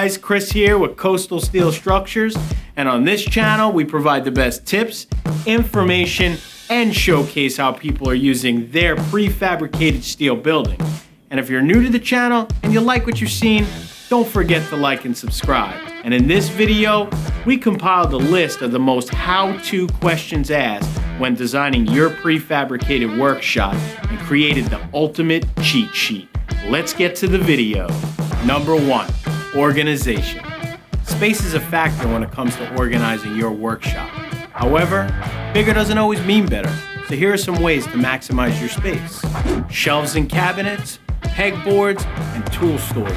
guys, Chris here with Coastal Steel Structures, and on this channel we provide the best tips, information, and showcase how people are using their prefabricated steel building. And if you're new to the channel and you like what you've seen, don't forget to like and subscribe. And in this video, we compiled a list of the most how-to questions asked when designing your prefabricated workshop and created the ultimate cheat sheet. Let's get to the video. Number 1, organization. Space is a factor when it comes to organizing your workshop. However, bigger doesn't always mean better. So here are some ways to maximize your space. Shelves and cabinets, pegboards, and tool storage.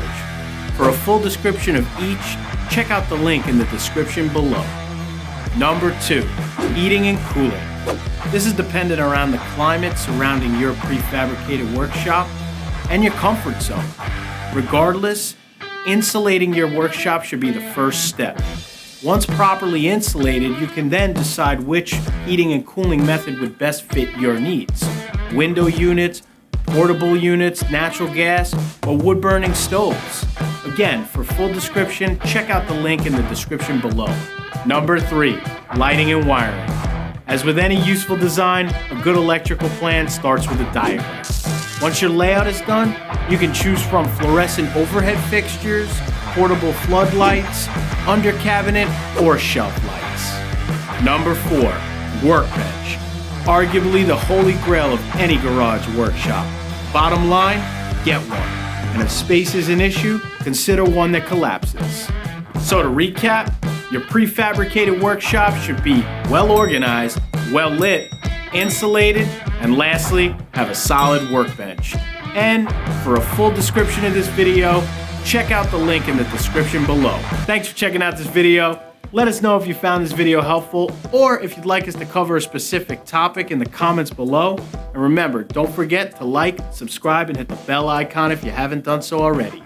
For a full description of each, check out the link in the description below. Number 2, heating and cooling. This is dependent around the climate surrounding your prefabricated workshop and your comfort zone. Regardless, insulating your workshop should be the first step. Once properly insulated, you can then decide which heating and cooling method would best fit your needs. Window units, portable units, natural gas, or wood-burning stoves. Again, for full description, check out the link in the description below. Number 3, lighting and wiring. As with any useful design, a good electrical plan starts with a diagram. Once your layout is done, you can choose from fluorescent overhead fixtures, portable floodlights, under cabinet, or shelf lights. Number 4, workbench. Arguably the holy grail of any garage workshop. Bottom line, get one. And if space is an issue, consider one that collapses. So to recap, your prefabricated workshop should be well organized, well lit, insulated, and lastly, have a solid workbench. And for a full description of this video, check out the link in the description below. Thanks for checking out this video. Let us know if you found this video helpful or if you'd like us to cover a specific topic in the comments below. And remember, don't forget to like, subscribe, and hit the bell icon if you haven't done so already.